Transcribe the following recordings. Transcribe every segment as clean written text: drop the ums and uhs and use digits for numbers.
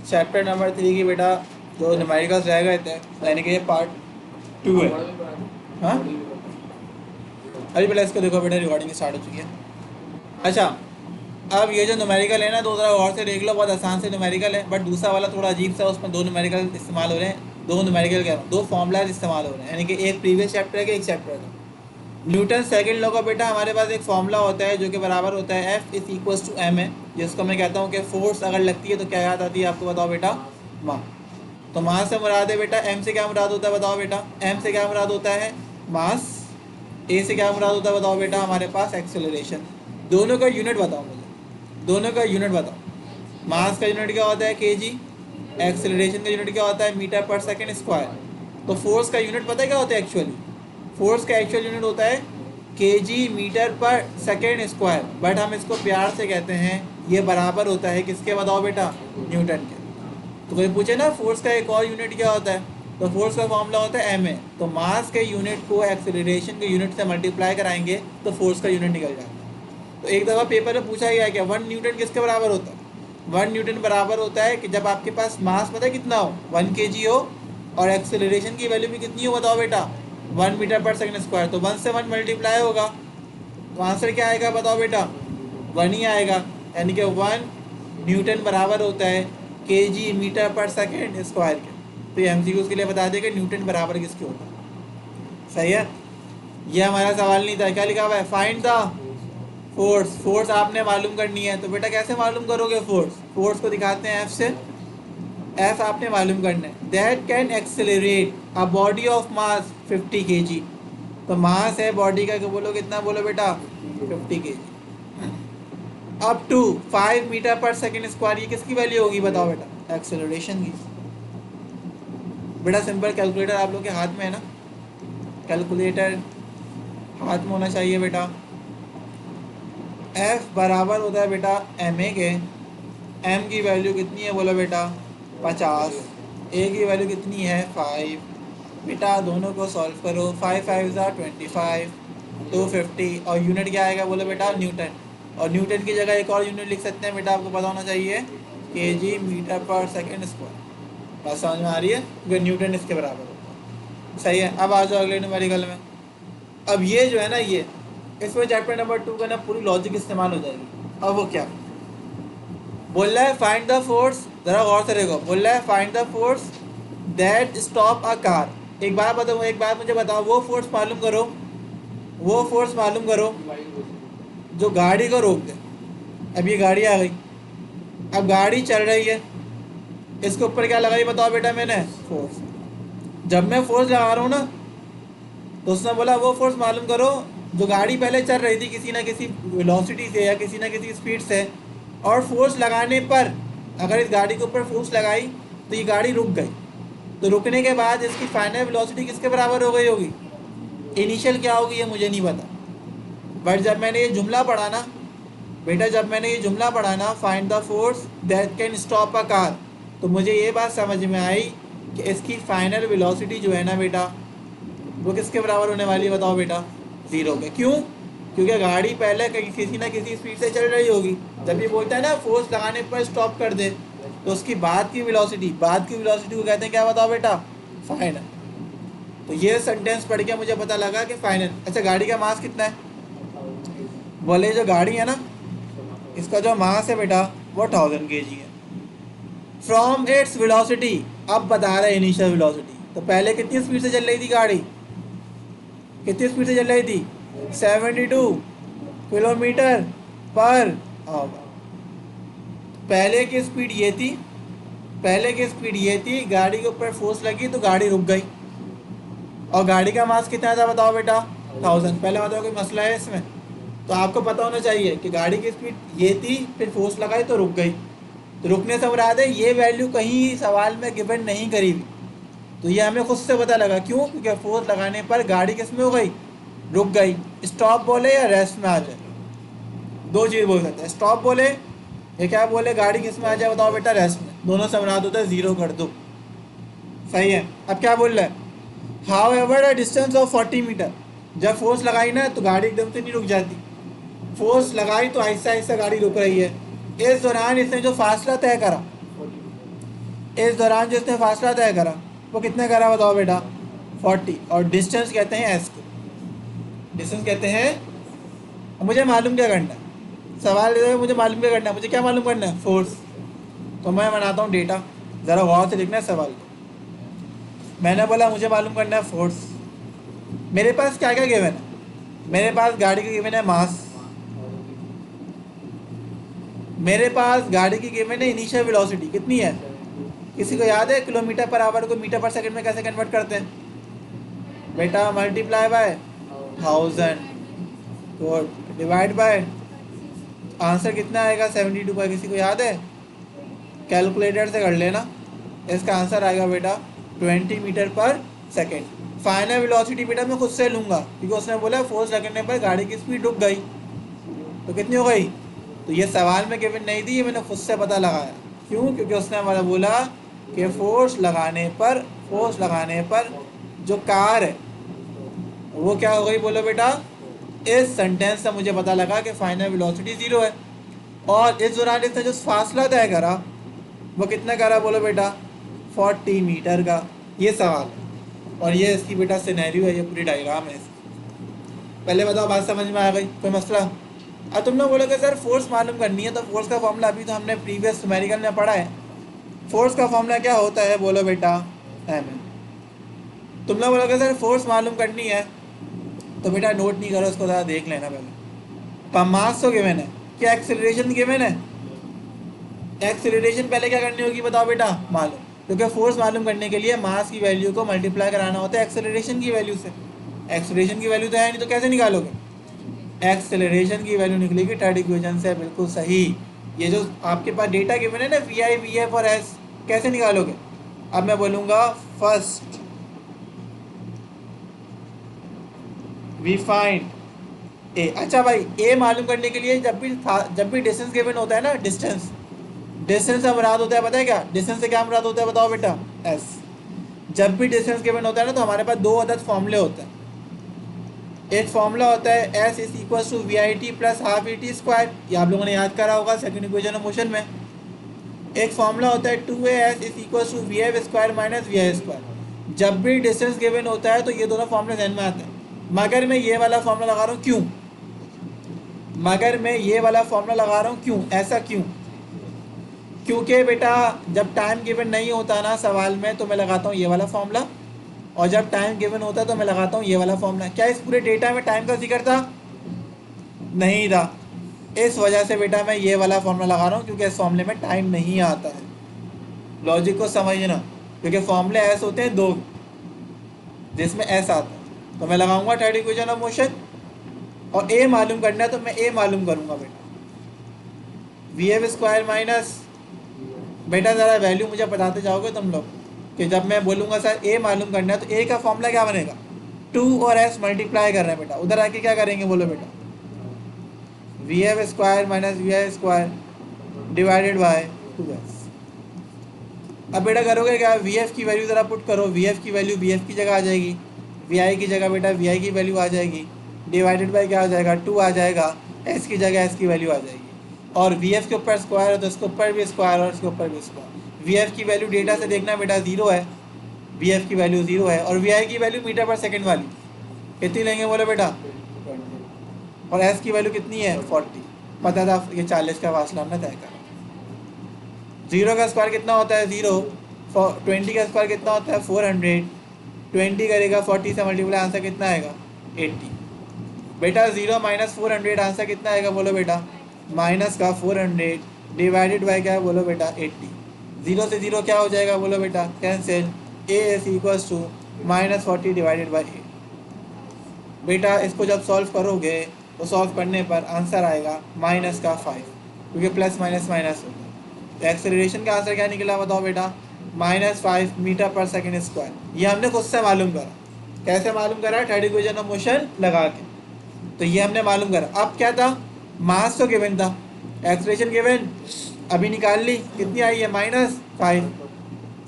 Chapter number 3 की बेटा जो न्यूमेरिकल्स रह गए थे, यानी कि ये पार्ट 2 है। हाँ, अभी पहले इसको देखो बेटा, रिकॉर्डिंग स्टार्ट हो चुकी है। अच्छा, अब ये जो न्यूमेरिकल है ना, दो तरह और से देख लो, बहुत आसान से न्यूमेरिकल है, बट दूसरा वाला थोड़ा अजीब सा, उसमें दो न्यूमेरिकल इस्तेमाल हो रहे हैं, दो न्यूमेरिकल कह रहा हूँ, दो फॉर्मूलाज इस्तेमाल हो रहे हैं, यानी कि एक प्रीवियस चैप्टर के, एक चैप्टर का। न्यूटन सेकंड लॉ का बेटा हमारे पास एक फॉर्मूला होता है जो कि बराबर होता है F is equal to M है, जिसको मैं कहता हूँ कि फोर्स अगर लगती है तो क्या याद आती है आपको, बताओ बेटा, माँ। तो मास से मुराद है बेटा, एम से क्या मुराद होता है बताओ बेटा, एम से क्या मुराद होता है मास, ए से क्या मुराद होता है बताओ बेटा हमारे पास एक्सेलरेशन। दोनों का यूनिट बताओ मुझे, दोनों का यूनिट बताओ। मास का यूनिट क्या होता है केजी, एक्सेलरेशन का यूनिट क्या होता है मीटर पर सेकंड स्क्वायर। तो फोर्स का यूनिट पता है क्या होता है एक्चुअली, फोर्स का एक्चुअल यूनिट होता है केजी मीटर पर सेकेंड स्क्वायर, बट हम इसको प्यार से कहते हैं ये बराबर होता है किसके बताओ बेटा, न्यूटन के। तो कोई पूछे ना फोर्स का एक और यूनिट क्या होता है, तो फोर्स का फॉर्मूला होता है एम ए। तो मास के यूनिट को एक्सेलरेशन के यूनिट से मल्टीप्लाई कराएंगे तो फोर्स का यूनिट निकल जाता है। तो एक दफ़ा पेपर में पूछा गया क्या 1 न्यूटन किसके बराबर होता है, 1 न्यूटन बराबर होता है कि जब आपके पास मास पता है कितना हो 1 kg हो और एक्सेलरेशन की वैल्यू भी कितनी हो बताओ बेटा 1 मीटर पर सेकंड स्क्वायर। तो 1 से 1 मल्टीप्लाई होगा तो आंसर क्या आएगा बताओ बेटा 1 ही आएगा, यानी कि 1 न्यूटन बराबर होता है केजी मीटर पर सेकंड स्क्वायर के। तो ये एमसीक्यूज के लिए बता दें कि न्यूटन बराबर किसके होता है। सही है, ये हमारा सवाल नहीं था। क्या लिखा हुआ है, फाइंड द फोर्स, फोर्स आपने मालूम करनी है। तो बेटा कैसे मालूम करोगे फोर्स, फोर्स को दिखाते हैं एफ से, एफ आपने मालूम करना है। That can accelerate a body of mass 50 kg। तो मास है बॉडी का, बोलो कितना, बोलो बेटा 50 kg। अप टू 5 मीटर पर सेकेंड स्क्वायर, ये किसकी वैल्यू होगी बताओ बेटा, एक्सेलरेशन की। बेटा सिंपल कैलकुलेटर आप लोग के हाथ में है ना, कैलकुलेटर हाथ में होना चाहिए बेटा। एफ बराबर होता है बेटा एम ए के, एम की वैल्यू कितनी है बोलो बेटा 50, ए की वैल्यू कितनी है 5। बेटा दोनों को सॉल्व करो, 5 5 25, 250, और यूनिट क्या आएगा बोलो बेटा न्यूटन। और न्यूटन की जगह एक और यूनिट लिख सकते हैं बेटा, आपको पता होना चाहिए केजी मीटर पर सेकंड स्क्वायर। बात समझ में आ रही है, क्योंकि न्यूटन इसके बराबर होता है। सही है, अब आ जाओ अगले न्यूमेरिकल में। अब ये जो है ना, ये इसमें चैप्टर नंबर 2 का ना पूरी लॉजिक इस्तेमाल हो जाएगी। अब वो क्या बोल रहा है, फाइंड द फोर्स, जरा गौर से देखो, बोल रहा है find the force that stop a car. एक बार बताओ, एक बार मुझे बताओ, वो फोर्स मालूम करो, वो फोर्स मालूम करो जो गाड़ी को रोक दे। अब ये गाड़ी आ गई, अब गाड़ी चल रही है, इसके ऊपर क्या लगाई बताओ बेटा मैंने, फोर्स। जब मैं फोर्स लगा रहा हूँ ना, तो उसने बोला वो फोर्स मालूम करो जो गाड़ी पहले चल रही थी किसी ना किसी वेलोसिटी से या किसी ना किसी स्पीड से, और फोर्स लगाने पर अगर इस गाड़ी के ऊपर फोर्स लगाई तो ये गाड़ी रुक गई। तो रुकने के बाद इसकी फाइनल वेलोसिटी किसके बराबर हो गई होगी, इनिशियल क्या होगी ये मुझे नहीं पता, बट जब मैंने ये जुमला पढ़ा ना बेटा, जब मैंने ये जुमला पढ़ा ना, find the force that can stop a car, तो मुझे ये बात समझ में आई कि इसकी फाइनल वेलोसिटी जो है ना बेटा, वो किसके बराबर होने वाली है बताओ बेटा, 0 के। क्यों, क्योंकि गाड़ी पहले कहीं किसी ना किसी स्पीड से चल रही होगी। जब ये बोलता है ना फोर्स लगाने पर स्टॉप कर दे, तो उसकी बाद की वेलोसिटी, बाद की वेलोसिटी को कहते हैं क्या बताओ बेटा, फाइनल। तो ये सेंटेंस पढ़ के मुझे पता लगा कि फाइनल। अच्छा गाड़ी का मास कितना है, बोले जो गाड़ी है ना, इसका जो मास है बेटा वो 1000 kg है। फ्रॉम इट्स वेलोसिटी, अब बता रहे इनिशियल वेलोसिटी, तो पहले कितनी स्पीड से चल रही थी गाड़ी, कितनी स्पीड से चल रही थी 72 किलोमीटर पर आवर। पहले की स्पीड ये थी, पहले की स्पीड ये थी, गाड़ी के ऊपर फोर्स लगी तो गाड़ी रुक गई। और गाड़ी का मास कितना था बताओ बेटा 1000। पहले बताओ कोई मसला है इसमें, तो आपको पता होना चाहिए कि गाड़ी की स्पीड ये थी, फिर फोर्स लगाई तो रुक गई। तो रुकने से मुराद है ये वैल्यू कहीं सवाल में गिवन नहीं करी हुई, तो ये हमें खुद से पता लगा। क्यों, क्योंकि फोर्स लगाने पर गाड़ी किस में हो गई, रुक गई। स्टॉप बोले या रेस्ट में आ जाए, दो चीज़ बोल सकते हैं। स्टॉप बोले या क्या बोले, गाड़ी किस में आ जाए बताओ बेटा, रेस्ट में। दोनों से मुराद होता है 0 कर दो। सही है, अब क्या बोल रहा है, however a distance of 40 metre. जब फोर्स लगाई ना तो गाड़ी एकदम से नहीं रुक जाती, फोर्स लगाई तो आहिस्ता आहिस्ता गाड़ी रुक रही है। इस दौरान इसने जो फासला तय करा, इस दौरान जो इसने फासला तय करा वो कितना करा बताओ बेटा, 40, और डिस्टेंस कहते हैं एस को, डिस्टेंस कहते हैं। मुझे मालूम क्या करना है, सवाल ये है मुझे मालूम क्या करना है, मुझे क्या मालूम करना है, फोर्स। तो मैं बनाता हूँ डेटा, ज़रा गौर से लिखना है सवाल को। मैंने बोला मुझे मालूम करना है फोर्स। मेरे पास क्या क्या गिवन है, मेरे पास गाड़ी की गिवन है मास, मेरे पास गाड़ी की गिवन है इनिशियल वेलोसिटी कितनी है, किसी को याद है किलोमीटर पर आवर को मीटर पर सेकंड में कैसे कन्वर्ट करते हैं बेटा, मल्टीप्लाई बाय 1000, तो डिवाइड बाय, आंसर कितना आएगा 72 का, किसी को याद है, कैलकुलेटर से कर लेना। इसका आंसर आएगा बेटा 20 मीटर पर सेकेंड। फाइनल वेलोसिटी बेटा मैं खुद से लूँगा क्योंकि उसने बोला फोर्स लगने पर गाड़ी की स्पीड रुक गई, तो कितनी हो गई, तो ये सवाल में गिवन नहीं थी, ये मैंने खुद से पता लगाया। क्यों, क्योंकि उसने हमारा बोला कि फोर्स लगाने पर जो कार है वो क्या हो गई, बोलो बेटा। इस सेंटेंस से मुझे पता लगा कि फाइनल वेलोसिटी 0 है, और इस दौरान इसने जो फासला तय करा वो कितना करा, बोलो बेटा 40 मीटर का। ये सवाल है और ये इसकी बेटा सिनेरियो है, ये पूरी डायग्राम है इसकी। पहले बताओ बात समझ में आ गई, कोई मसला। अब तुम लोग बोलोगे सर फोर्स मालूम करनी है, तो फोर्स का फॉर्मूला अभी तो हमने प्रीवियस न्यूमेरिकल में पढ़ा है। फोर्स का फॉर्मूला क्या होता है, बोलो बेटा एम। तुम लोग बोलोगे सर फोर्स मालूम करनी है, तो बेटा नोट नहीं करो, उसको ज़रा देख लेना पहले। मास तो गिवन है, क्या एक्सेलरेशन गिवन है, एक्सेलरेशन पहले क्या करनी होगी बताओ बेटा, मालूम, क्योंकि फोर्स मालूम करने के लिए मास की वैल्यू को मल्टीप्लाई कराना होता है एक्सेलरेशन की वैल्यू से। एक्सेलरेशन की वैल्यू तो है नहीं, तो कैसे निकालोगे, एक्सेलरेशन की वैल्यू निकलेगी थर्ड इक्वेशन से, बिल्कुल सही। ये जो आपके पास डेटा गिवन है ना वी आई वी एफ और एस, कैसे निकालोगे, अब मैं बोलूँगा फर्स्ट वी फाइंड ए। अच्छा भाई, ए मालूम करने के लिए जब भी डिस्टेंस गिवन होता है ना, डिस्टेंस से मुराद होता है पता है क्या, डिस्टेंस से क्या मुराद होता है बताओ बेटा, एस। जब भी डिस्टेंस गिवन होता है ना, तो हमारे पास दो अदद फॉर्मूले होते हैं। एक फॉर्मूला होता है S is equal to V I T plus half E T square, ये आप लोगों ने याद करा होगा सेकंड इक्वेशन ऑफ मोशन में। एक फॉर्मूला होता है 2as is equal to V F square minus V I square. जब भी डिस्टेंस गिवन होता है तो ये दोनों फॉर्मूले ध्यान में आते हैं, मगर मैं ये वाला फॉर्मूला लगा रहा हूँ क्यों, क्यों, ऐसा क्यों, क्योंकि बेटा जब टाइम गिवन नहीं होता ना सवाल में, तो मैं लगाता हूँ ये वाला फॉर्मूला, और जब टाइम गिवन होता है तो मैं लगाता हूँ ये वाला फॉर्मूला। क्या इस पूरे डेटा में टाइम का जिक्र था, नहीं था, इस वजह से बेटा मैं ये वाला फॉर्मूला लगा रहा हूँ, क्योंकि इस फॉर्मूले में टाइम नहीं आता है। लॉजिक को समझना, क्योंकि फॉर्मूले ऐसे होते हैं दो जिसमें ऐसा आता है, तो मैं लगाऊंगा थर्ड इक्वेशन ऑफ मोशन, और ए मालूम करना है तो मैं ए मालूम करूँगा बेटा, वी एफ स्क्वायर माइनस, बेटा ज़रा वैल्यू मुझे बताते जाओगे तुम लोग कि जब मैं बोलूँगा सर ए मालूम करना है, तो ए का फॉर्मूला क्या बनेगा, 2 और एस मल्टीप्लाई कर रहे हैं बेटा, उधर आके क्या करेंगे बोलो बेटा, V F square minus V I square divided by 2s। अब बेटा करोगे क्या, वी एफ की वैल्यू ज़रा पुट करो, वी एफ की वैल्यू वी एफ की जगह आ जाएगी, वी आई की जगह बेटा वी आई की वैल्यू आ जाएगी, डिवाइडेड बाय क्या आ जाएगा, 2 आ जाएगा, एस की जगह एस की वैल्यू आ जाएगी, और वी एफ के ऊपर स्क्वायर है तो इसके ऊपर भी स्क्वायर और इसके ऊपर भी स्क्वायर। वी एफ की वैल्यू डेटा से देखना बेटा 0 है, वी एफ की वैल्यू 0 है, और वी आई की वैल्यू मीटर पर सेकेंड वाली कितनी लेंगे बोलो बेटा, और एस की वैल्यू कितनी है 40, पता था ये 40 का फासला हमने तय करा। 0 का स्क्वायर कितना होता है 0, 20 का स्क्वायर कितना होता है 400, 20 करेगा 40 से मल्टीप्लाई, आंसर कितना आएगा 80। बेटा 0 माइनस 400 आंसर कितना आएगा बोलो बेटा, माइनस का 400 डिवाइडेड बाई क्या है बोलो बेटा 80। 0 से 0 क्या हो जाएगा बोलो बेटा, cancel, A is equals to -40 divided by 8। बेटा इसको जब सॉल्व करोगे तो सॉल्व करने पर आंसर आएगा माइनस का 5, क्योंकि प्लस माइनस माइनस होता है। तो एक्सेलरेशन का आंसर क्या निकला बताओ बेटा, -5 मीटर पर सेकेंड स्क्वायर। ये हमने खुद से मालूम करा, कैसे मालूम करा, थर्ड इक्वेशन ऑफ मोशन लगा के, तो ये हमने मालूम करा। अब क्या था, मास तो गिवन था, एक्सेलरेशन गिवन अभी निकाल ली, कितनी आई है -5,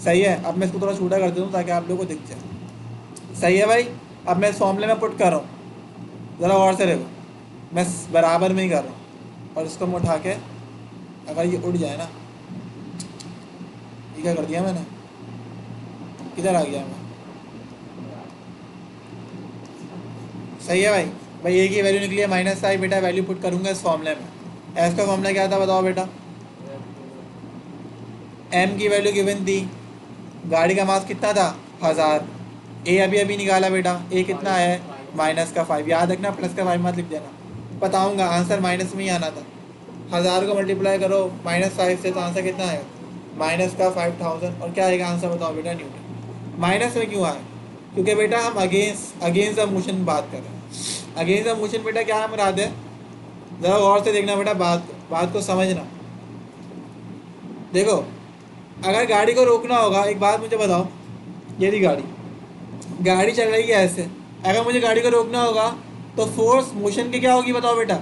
सही है। अब मैं इसको थोड़ा छोटा कर देता हूँ ताकि आप लोगों को दिख जाए, सही है भाई। अब मैं इस फॉर्मूले में पुट कर रहा हूँ, ज़रा और से देखो, मैं बराबर में ही कर रहा हूँ, और इसको मैं उठा के अगर ये उड़ जाए ना, ये क्या कर दिया मैंने, किधर आ गया मैं? सही है भाई। भाई ए की वैल्यू निकली है -5, बेटा वैल्यू पुट करूंगा इस फॉर्मूले में। एफ का फॉर्मूला क्या था बताओ बेटा? एम की वैल्यू गिवन थी, गाड़ी का मास कितना था 1000, ए अभी अभी निकाला बेटा, ए कितना है -5, याद रखना +5 मत लिख देना, बताऊंगा आंसर माइनस में ही आना था। 1000 को मल्टीप्लाई करो -5 से तो आंसर कितना आएगा -5000, और क्या आएगा आंसर बताओ बेटा? न्यूटन। माइनस में क्यों आए? क्योंकि बेटा हम अगेंस्ट द मोशन बात कर रहे हैं। अगेंस्ट द मोशन बेटा क्या मुराद है, ज़रा गौर से देखना बेटा, बात को समझना। देखो अगर गाड़ी को रोकना होगा, एक बात मुझे बताओ, यदि गाड़ी चल रही है ऐसे, अगर मुझे गाड़ी को रोकना होगा तो फोर्स मोशन की क्या होगी बताओ बेटा?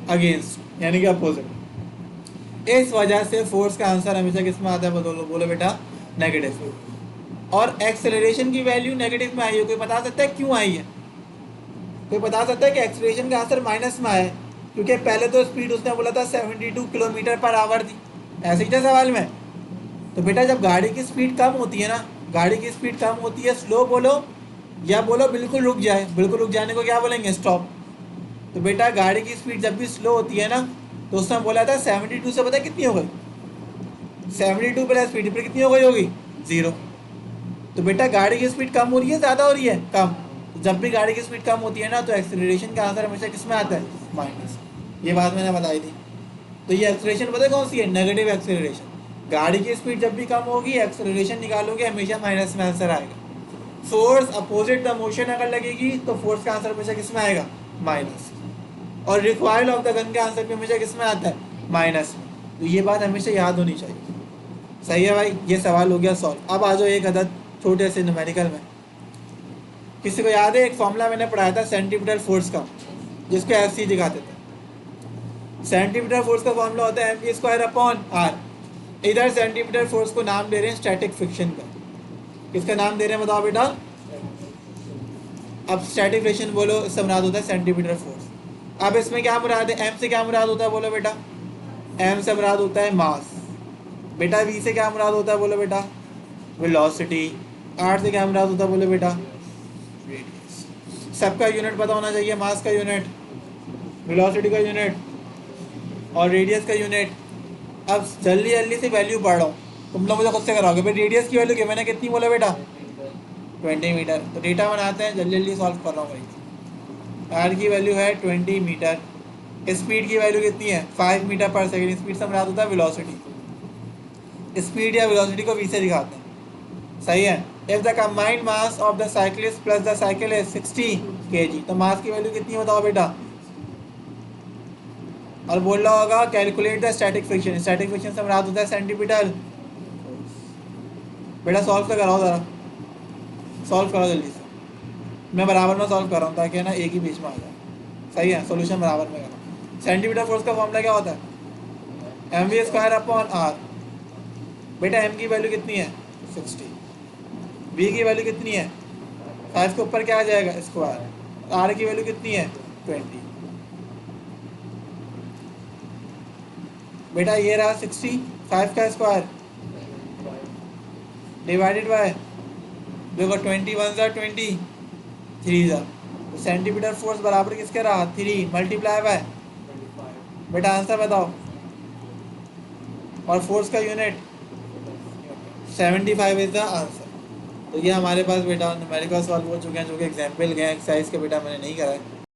अगेंस्ट, यानी कि अपोजिट। इस वजह से फोर्स का आंसर हमेशा किस में आता है बोलो बेटा? नेगेटिव। और एक्सेलरेशन की वैल्यू नेगेटिव में आई है, कोई बता सकता है क्यों आई है? कोई बता सकता है कि एक्सेलरेशन का आंसर माइनस में आया है? क्योंकि पहले तो स्पीड उसने बोला था 72 किलोमीटर पर आवर थी, ऐसे ही था सवाल में। तो बेटा जब गाड़ी की स्पीड कम होती है ना, गाड़ी की स्पीड कम होती है, स्लो बोलो या बोलो बिल्कुल रुक जाए, बिल्कुल रुक जाने को क्या बोलेंगे? स्टॉप। तो बेटा गाड़ी की स्पीड जब भी स्लो होती है ना, तो उसने बोला था 72 से पता है कितनी हो गई? 72 प्लस स्पीड पर कितनी हो गई होगी? 0। तो बेटा गाड़ी की स्पीड कम हो रही है ज़्यादा हो रही है? कम। तो जब भी गाड़ी की स्पीड कम होती है ना, तो एक्सेलरेशन का आंसर हमेशा किस में आता है? माइनस। ये बात मैंने बताई थी। तो ये एक्सेलरेशन पता है कौन सी है? Negative acceleration. गाड़ी की स्पीड जब भी कम होगी, एक्सेलरेशन निकालोगे, हमेशा माइनस में आंसर आएगा। फोर्स अपोजिट द मोशन अगर लगेगी तो फोर्स का आंसर हमेशा किस में आएगा? माइनस। और रिक्वायर्ड ऑफ द गन का आंसर भी हमेशा किस में आता है? माइनस में। तो ये बात हमेशा याद होनी चाहिए। सही है भाई, ये सवाल हो गया सॉल्व। अब आ जाओ एक अदद छोटे से न्यूमेरिकल में। किसी को याद है एक फॉर्मूला मैंने पढ़ाया था सेंटीमीटर फोर्स का, जिसको एफ दिखाते थे। सेंटीमीटर फोर्स का फॉर्मूला होता है mv²/r। इधर सेंटीमीटर फोर्स को नाम दे रहे हैं स्टैटिक फ्रिक्शन का। किसका नाम दे रहे हैं बताओ बेटा? अब स्टैटिक फ्रिक्शन बोलो, इससे मुराद होता है सेंटीमीटर फोर्स। अब इसमें क्या मुराद है? एम से क्या मुराद होता है बोलो बेटा? एम से मुराद होता है मास। बेटा वी से क्या मुराद होता है बोलो बेटा? वेलोसिटी। आर से क्या मुराद होता है बोलो बेटा? रेडियस। सबका यूनिट पता होना चाहिए, मास का यूनिट, वेलोसिटी का यूनिट और रेडियस का यूनिट। अब जल्दी जल्दी से वैल्यू पढ़ रहा हूँ, तुम लोग मुझे खुद से कराओगे। भाई रेडियस की वैल्यू क्या मैंने कितनी बोला बेटा? 20 मीटर। तो डेटा बनाते हैं, जल्दी जल्दी सॉल्व कर रहा हूँ भाई। आर की वैल्यू है 20 मीटर। स्पीड की वैल्यू कितनी है? 5 मीटर पर सेकेंड। स्पीड से मुराद होता है वेलोसिटी। स्पीड या वेलोसिटी को वी से दिखाते हैं। सही है। If the combined mass of the cyclist plus the cycle is 60 kg, तो मास की वैल्यू कितनी बताओ बेटा? और बोल रहा होगा calculate the static friction. Static friction से मुराद होता है सेंटीमीटर। बेटा सॉल्व तो कराओ, ज़रा सॉल्व करो जल्दी से। मैं बराबर में सॉल्व कर रहा हूँ ताकि ना एक ही बीच में आ जाए। सही है, सोल्यूशन बराबर में करो। सेंटीमीटर फोर्स का फॉर्मूला क्या होता है? mv²/r। बेटा एम की वैल्यू कितनी है? 60। वी की वैल्यू कितनी है? 5 के ऊपर क्या आ जाएगा? स्क्वायर। आर की वैल्यू कितनी है? 20। बेटा ये रहा 60, 5 का स्क्वायर डिवाइडेड बाय, देखो 21 ज़ा 20, 3 ज़ा, तो सेंटीमीटर फोर्स बराबर किसके रहा? 3 मल्टीप्लाई बाय, बेटा आंसर बताओ। और फोर्स का यूनिट 75 इज द आंसर। तो ये हमारे पास बेटा न्यूमेरिकल सॉल्व हो चुके हैं, जो कि एग्जाम्पल गए एक्सरसाइज के बेटा मैंने नहीं करा है।